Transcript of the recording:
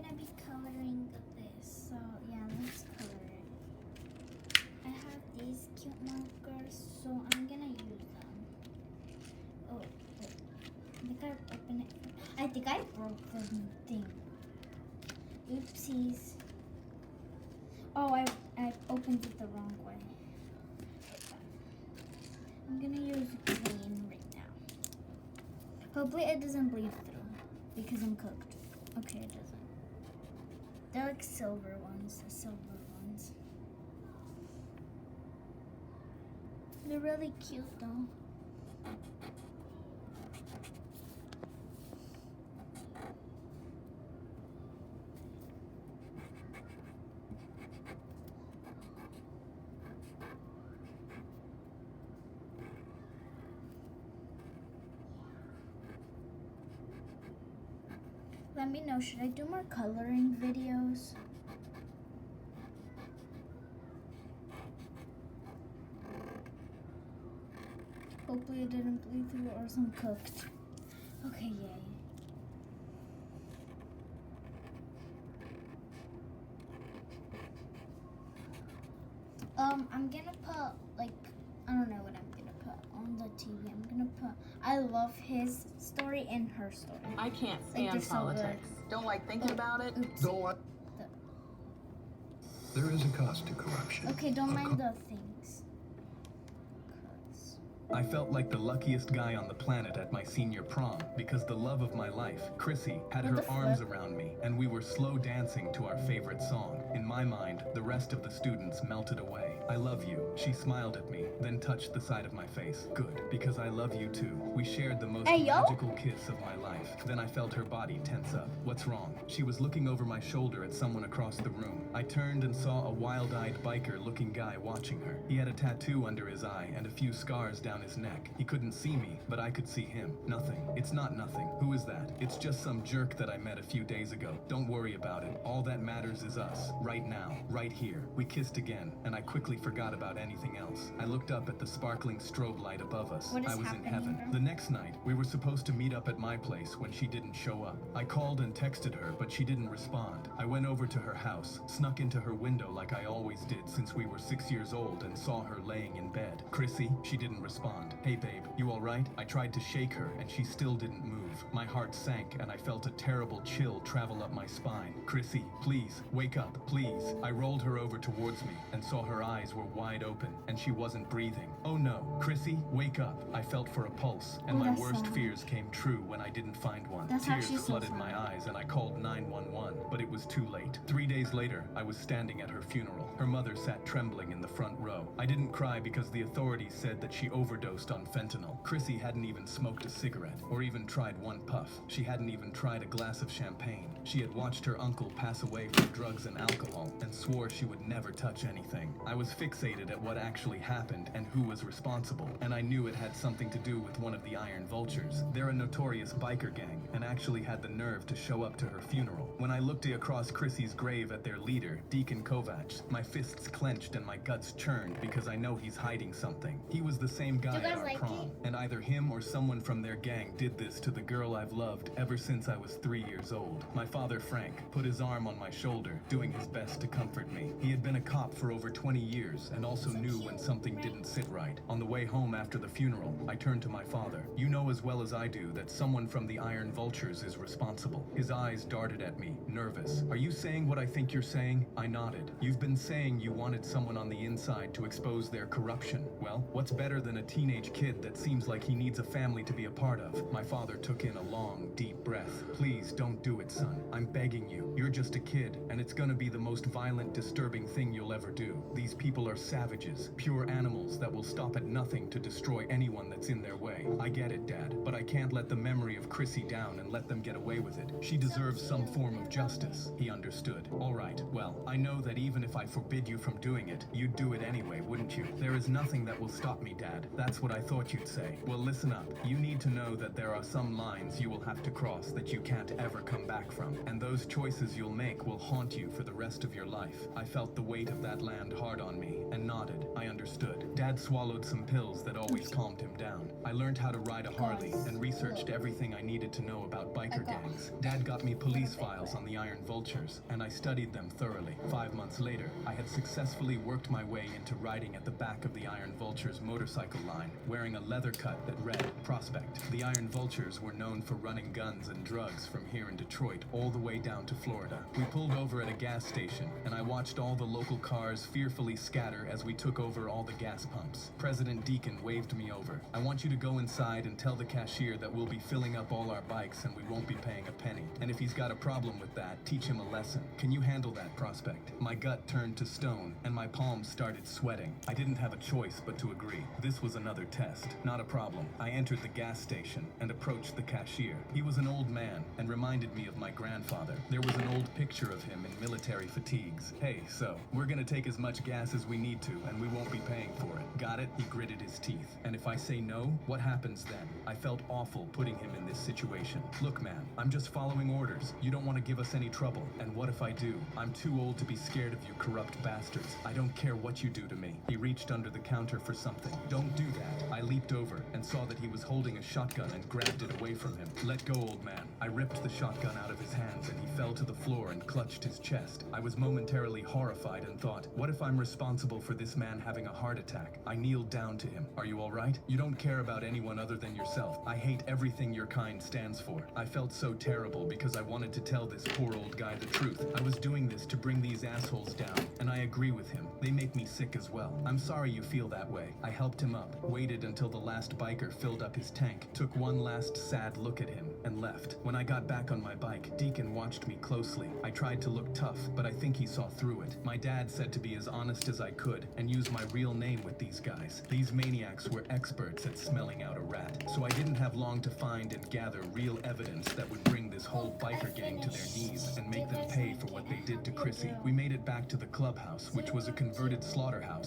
gonna be coloring this. So yeah, let's color it. I have these cute markers, so I'm gonna use them. Oh, wait. I think I opened it. I think I broke the thing. Oopsies. Oh, I opened it the wrong way. I'm gonna use green right now. Hopefully it doesn't bleed through because I'm cooked. Okay, it doesn't. They're like silver ones, the silver ones. They're really cute though. Let me know, should I do more coloring videos? Hopefully it didn't bleed through or some cooked. Okay, yay. I'm gonna put, like, I don't know what I'm gonna put on the TV. I'm gonna put, I love his story and her story. I can't Like, they're stand so politics. Don't like thinking about it. Oops. Don't like. There is a cost to corruption. Okay, don't mind the things. 'Cause- I felt like the luckiest guy on the planet at my senior prom because the love of my life, Chrissy, had What her the arms flip? around me and we were slow dancing to our favorite song. In my mind, the rest of the students melted away. I love you. She smiled at me, then touched the side of my face. Good, because I love you too. We shared the most Hey, yo. magical kiss of my life. Then I felt her body tense up. What's wrong? She was looking over my shoulder at someone across the room. I turned and saw a wild-eyed biker-looking guy watching her. He had a tattoo under his eye and a few scars down his neck. He couldn't see me, but I could see him. Nothing. It's not nothing. Who is that? It's just some jerk that I met a few days ago. Don't worry about it. All that matters is us. Right now. Right here. We kissed again, and I quickly forgot about anything else. I looked up at the sparkling strobe light above us. What is I was in happening, heaven. bro? The next night, we were supposed to meet up at my place when she didn't show up. I called and texted her, but she didn't respond. I went over to her house, snuck into her window like I always did since we were 6 years old, and saw her laying in bed. Chrissy, she didn't respond. Hey babe, you alright? I tried to shake her, and she still didn't move. My heart sank, and I felt a terrible chill travel up my spine. Chrissy, please, wake up, please. I rolled her over towards me, and saw her eyes were wide open, and she wasn't breathing. Oh no, Chrissy, wake up. I felt for a pulse, and Oh, my that's worst sad. fears came true when I didn't find one. That's Tears actually so flooded sad. my eyes, and I called 911, but it was too late. 3 days later, I was standing at her funeral. Her mother sat trembling in the front row. I didn't cry because the authorities said that she overdosed on fentanyl. Chrissy hadn't even smoked a cigarette, or even tried one puff. She hadn't even tried a glass of champagne. She had watched her uncle pass away from drugs and alcohol, and swore she would never touch anything. I was fixated at what actually happened and who was responsible, and I knew it had something to do with one of the Iron Vultures. They're a notorious biker gang, and actually had the nerve to show up to her funeral. When I looked across Chrissy's grave at their leader, Deacon Kovacs, my fists clenched and my guts churned because I know he's hiding something. He was the same guy Do you guys at our like prom, it? and either him or someone from their gang did this to the girl I've loved ever since I was 3 years old. My father, Frank, put his arm on my shoulder, doing his best to comfort me. He had been a cop for over 20 years and also knew when something didn't sit right. On the way home after the funeral, I turned to my father. You know as well as I do that someone from the Iron Vultures is responsible. His eyes darted at me, nervous. Are you saying what I think you're saying? I nodded. You've been saying you wanted someone on the inside to expose their corruption. Well, what's better than a teenage kid that seems like he needs a family to be a part of? My father took in a long, deep breath. Please don't do it, son. I'm begging you. You're just a kid, and it's gonna be the most violent, disturbing thing you'll ever do. These people are savages, pure animals that will stop at nothing to destroy anyone that's in their way. I get it, Dad, but I can't let the memory of Chrissy down and let them get away with it. She deserves some form of justice. He understood. All right, well, I know that even if I forbid you from doing it, you'd do it anyway, wouldn't you? There is nothing that will stop me, Dad. That's That's what I thought you'd say. Well, listen up. You need to know that there are some lines you will have to cross that you can't ever come back from. And those choices you'll make will haunt you for the rest of your life. I felt the weight of that land hard on me and nodded. I understood. Dad swallowed some pills that always calmed him down. I learned how to ride a Harley and researched everything I needed to know about biker gangs. Dad got me police files on the Iron Vultures, and I studied them thoroughly. 5 months later, I had successfully worked my way into riding at the back of the Iron Vultures motorcycle line, wearing a leather cut that read Prospect. The Iron Vultures were known for running guns and drugs from here in Detroit all the way down to Florida. We pulled over at a gas station, and I watched all the local cars fearfully scatter as we took over all the gas pumps. President Deacon waved me over. I want you to go inside and tell the cashier that we'll be filling up all our bikes and we won't be paying a penny. And if he's got a problem with that, teach him a lesson. Can you handle that, Prospect? My gut turned to stone, and my palms started sweating. I didn't have a choice but to agree. This was another test. Not a problem. I entered the gas station and approached the cashier. He was an old man and reminded me of my grandfather. There was an old picture of him in military fatigues. Hey, so, we're gonna take as much gas as we need to, and we won't be paying for it. Got it? He gritted his teeth. And if I say no, what happens then? I felt awful putting him in this situation. Look, man, I'm just following orders. You don't want to give us any trouble. And what if I do? I'm too old to be scared of you corrupt bastards. I don't care what you do to me. He reached under the counter for something. Don't do that. I leaped over and saw that he was holding a shotgun and grabbed it away from him. Let go, old man. I ripped the shotgun out of his hands and he fell to the floor and clutched his chest. I was momentarily horrified and thought, what if I'm responsible for this man having a heart attack? I kneeled down to him. Are you all right? You don't care about anyone other than yourself. I hate everything your kind stands for. I felt so terrible because I wanted to tell this poor old guy the truth. I was doing this to bring these assholes down, and I agree with him. They make me sick as well. I'm sorry you feel that way. I helped him up, waited until the last biker filled up his tank, took one last sad look at him, and left. When I got back on my bike, Deacon watched me closely. I tried to look tough, but I think he saw through it. My dad said to be as honest as I could and use my real name with these guys. These maniacs were experts at smelling out a rat, so I didn't have long to find and gather real evidence that would bring this whole biker gang to their knees and make them pay for what they did to Chrissy. We made it back to the clubhouse, which was a converted slaughterhouse.